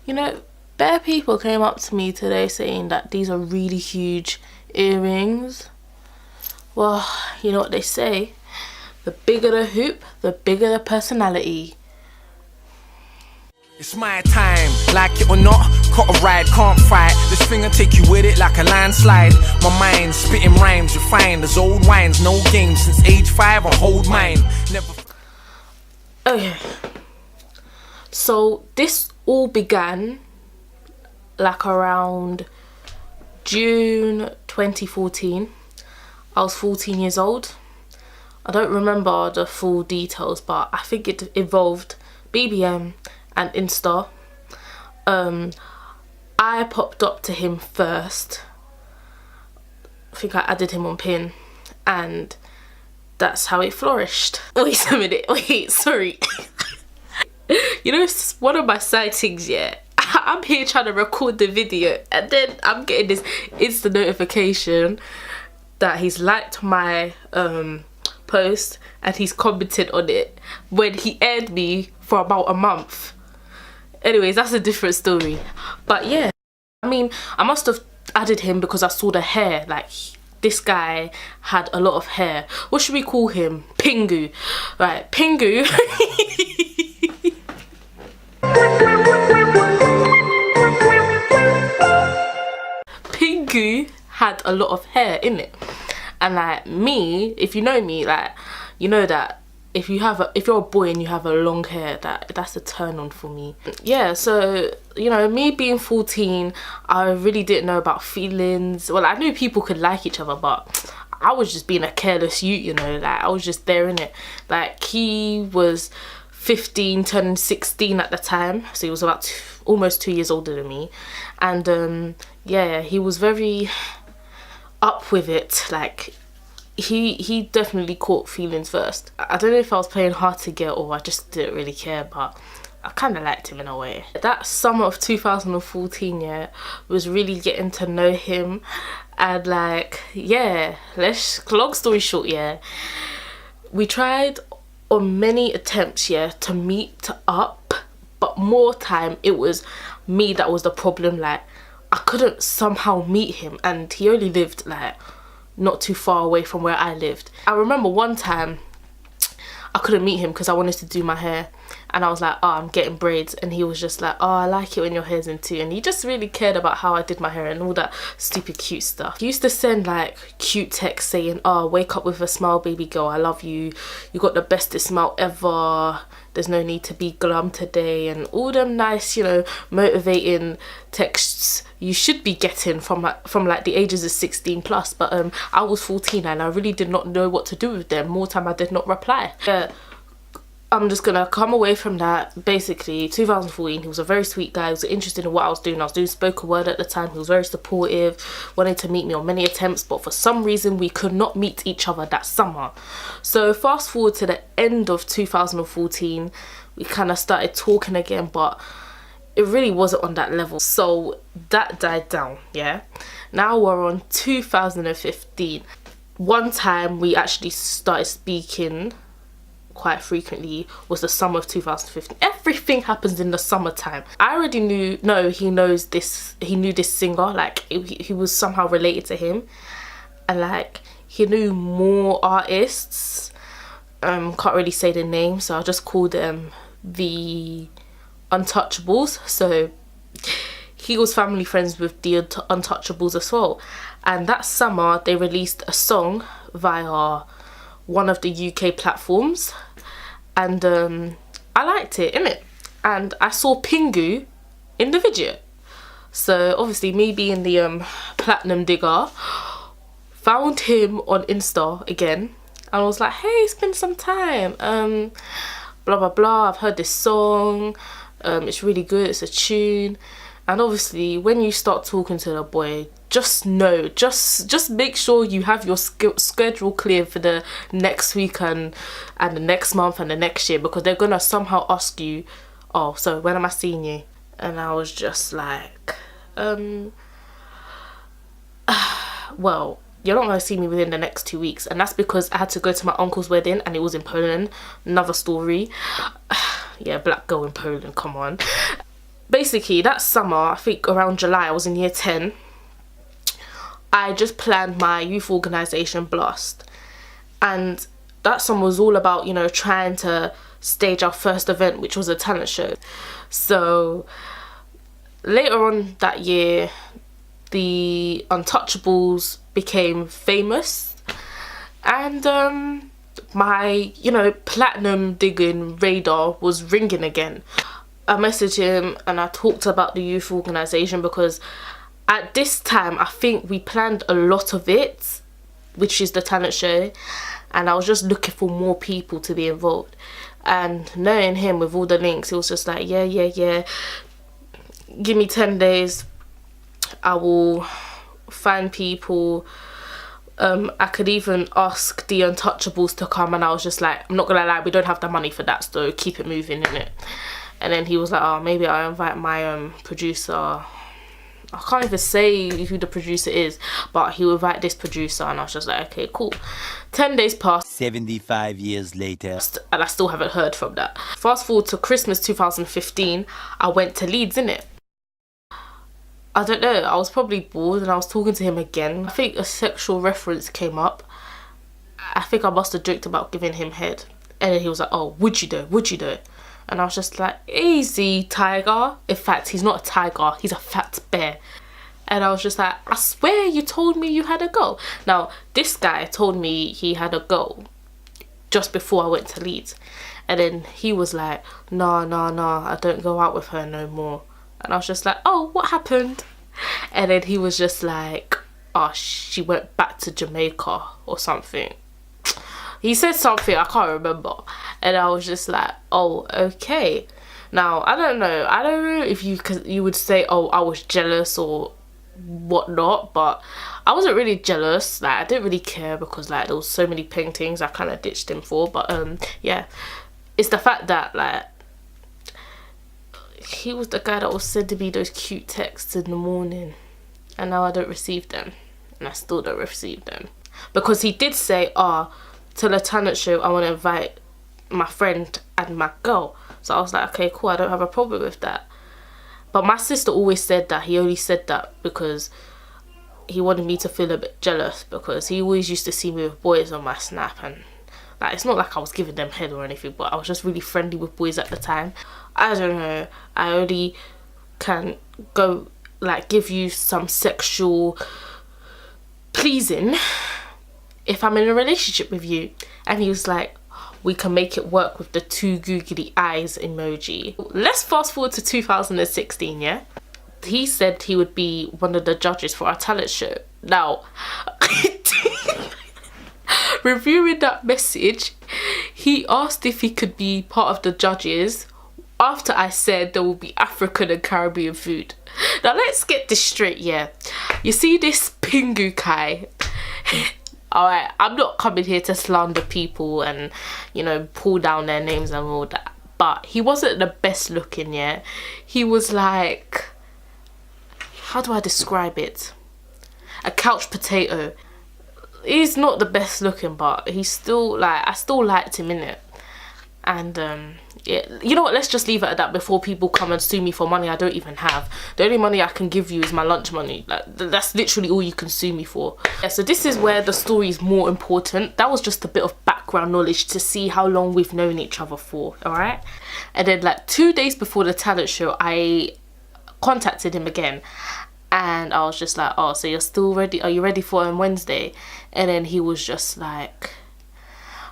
You know, bare people came up to me today saying that these are really huge earrings. Well, you know what they say, the bigger the hoop, the bigger the personality. It's my time, like it or not, cut a ride, can't fight. This thing will take you with it like a landslide. My mind spitting rhymes, refined as old wines. No games since age 5, I hold mine. Never. Okay, so this all began like around June 2014. I was 14 years old. I don't remember the full details, but I think it involved BBM and Insta. I popped up to him first. I think I added him on Pin, and that's how it flourished. Wait a minute, wait, sorry. You know, it's one of my side things, yeah. I'm here trying to record the video, and then I'm getting this instant notification that he's liked my post and he's commented on it when he aired me for about a month. Anyways, that's a different story. But yeah, I mean, I must have added him because I saw the hair. Like, this guy had a lot of hair. What should we call him? Pingu. Right, Pingu. Pingu had a lot of hair in it. And like me, if you know me, like, you know that if you're a boy and you have a long hair, that's a turn on for me. Yeah, so, you know, me being 14, I really didn't know about feelings. Well, I knew people could like each other, but I was just being a careless youth, you know, like I was just there in it. Like, he was 15 turning 16 at the time, so he was about almost 2 years older than me. And yeah, he was very up with it. Like, he definitely caught feelings first. I don't know if I was playing hard to get or I just didn't really care, but I kind of liked him in a way. That summer of 2014, yeah, was really getting to know him. And like, yeah, long story short, yeah, we tried on many attempts, yeah, to meet up, but more time it was me that was the problem. Like, I couldn't somehow meet him, and he only lived like not too far away from where I lived. I remember one time I couldn't meet him because I wanted to do my hair, and I was like, oh, I'm getting braids, and he was just like, oh, I like it when your hair's in two. And he just really cared about how I did my hair and all that stupid cute stuff. He used to send like cute texts saying, oh, wake up with a smile, baby girl, I love you, you got the bestest smile ever, there's no need to be glum today, and all them nice, you know, motivating texts you should be getting from like the ages of 16 plus. But I was 14 and I really did not know what to do with them. More time I did not reply. I'm just gonna come away from that. Basically, 2014, he was a very sweet guy. He was interested in what I was doing. I was doing spoken word at the time. He was very supportive, wanted to meet me on many attempts, but for some reason we could not meet each other that summer. So fast forward to the end of 2014, we kind of started talking again, but it really wasn't on that level. So that died down, yeah. Now we're on 2015. One time we actually started speaking quite frequently was the summer of 2015. Everything happens in the summertime. I already knew, he knew this singer, like he was somehow related to him, and like he knew more artists. Can't really say the name, so I'll just call them the Untouchables. So he was family friends with the Untouchables as well, and that summer they released a song via one of the UK platforms, and I liked it, innit? And I saw Pingu in the video. So obviously, me being the platinum digger, found him on Insta again, and I was like, hey, it's been some time, blah blah blah, I've heard this song, it's really good, it's a tune. And obviously when you start talking to the boy, just know, just make sure you have your schedule clear for the next week and the next month and the next year, because they're gonna somehow ask you, oh, so when am I seeing you? And I was just like, well, you're not gonna see me within the next 2 weeks. And that's because I had to go to my uncle's wedding, and it was in Poland. Another story. Yeah, black girl in Poland, come on. basically that summer, I think around July, I was in year 10, I just planned my youth organisation blast, and that summer was all about, you know, trying to stage our first event, which was a talent show. So later on that year, the Untouchables became famous, and my, you know, platinum digging radar was ringing again. I messaged him and I talked about the youth organisation, because at this time I think we planned a lot of it, which is the talent show, and I was just looking for more people to be involved. And knowing him with all the links, it was just like, yeah, give me 10 days, I will find people. I could even ask the Untouchables to come, and I was just like, I'm not gonna lie, we don't have the money for that, so keep it moving, innit? And then he was like, oh, maybe I'll invite my producer. I can't even say who the producer is, but he will invite this producer, and I was just like, okay, cool. 10 days passed. 75 years later. And I still haven't heard from that. Fast forward to Christmas 2015, I went to Leeds, innit? I don't know, I was probably bored and I was talking to him again. I think a sexual reference came up. I think I must have joked about giving him head. And then he was like, oh, would you do? And I was just like, easy, tiger. In fact, he's not a tiger, he's a fat bear. And I was just like, I swear you told me you had a girl. Now, this guy told me he had a girl just before I went to Leeds. And then he was like, nah, I don't go out with her no more. And I was just like, oh, what happened? And then he was just like, oh, she went back to Jamaica or something. He said something, I can't remember. And I was just like, oh, okay. Now, I don't know if you would say, oh, I was jealous or whatnot, but I wasn't really jealous. Like, I didn't really care, because like there was so many paintings I kind of ditched him for. But yeah, it's the fact that like he was the guy that was sending me those cute texts in the morning, and now I don't receive them, and I still don't receive them, because he did say, to the talent show I want to invite my friend and my girl. So I was like, okay, cool, I don't have a problem with that. But my sister always said that he only said that because he wanted me to feel a bit jealous, because he always used to see me with boys on my snap, and like, it's not like I was giving them head or anything, but I was just really friendly with boys at the time. I don't know, I only can go like give you some sexual pleasing if I'm in a relationship with you. And he was like, we can make it work with the 2 googly eyes emoji. Let's fast forward to 2016, yeah? He said he would be one of the judges for our talent show. Now, reviewing that message, he asked if he could be part of the judges after I said there will be African and Caribbean food. Now let's get this straight, yeah? You see this Pingu Kai? Alright, I'm not coming here to slander people and, you know, pull down their names and all that, but he wasn't the best looking, yeah? He was like, how do I describe it? A couch potato. He's not the best looking, but he's still like, I still liked him, innit? And yeah, you know what, let's just leave it at that before people come and sue me for money I don't even have. The only money I can give you is my lunch money. Like, that's literally all you can sue me for. Yeah, so this is where the story is more important. That was just a bit of background knowledge to see how long we've known each other for, alright? And then like 2 days before the talent show, I contacted him again, and I was just like, oh, so you're still ready? Are you ready for on Wednesday? And then he was just like,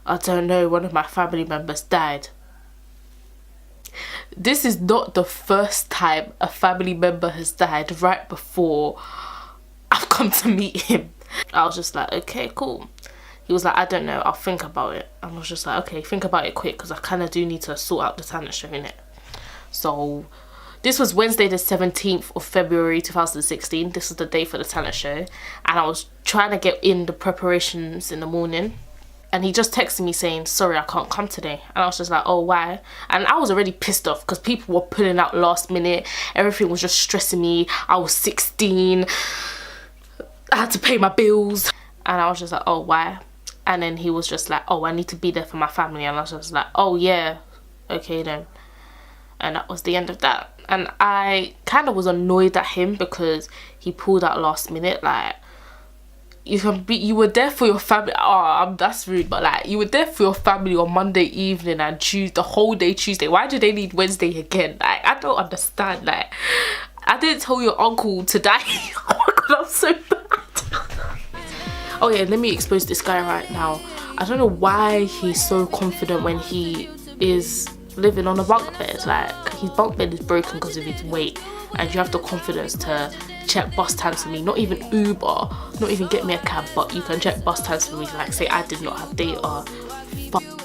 I don't know, one of my family members died. This is not the first time a family member has died right before I've come to meet him. I was just like, okay, cool. He was like, I don't know, I'll think about it. And I was just like, okay, think about it quick, because I kind of do need to sort out the talent show, innit? So this was Wednesday the 17th of February 2016. This was the day for the talent show, and I was trying to get in the preparations in the morning. And he just texted me saying, sorry, I can't come today. And I was just like, oh, why? And I was already pissed off because people were pulling out last minute. Everything was just stressing me. I was 16. I had to pay my bills. And I was just like, oh, why? And then he was just like, oh, I need to be there for my family. And I was just like, oh, yeah. Okay, then. and that was the end of that. And I kind of was annoyed at him because he pulled out last minute. Like, you were there for your family. That's rude, but like, you were there for your family on Monday evening and the whole day Tuesday. Why do they need Wednesday again? Like, I don't understand. Like, I didn't tell your uncle to die. Oh my god, I'm so bad. Oh yeah, let me expose this guy right now. I don't know why he's so confident when he is living on a bunk bed. Like, his bunk bed is broken because of his weight, and you have the confidence to check bus times for me. Not even Uber, not even get me a cab, but you can check bus times for me to like say I did not have data. Fuck.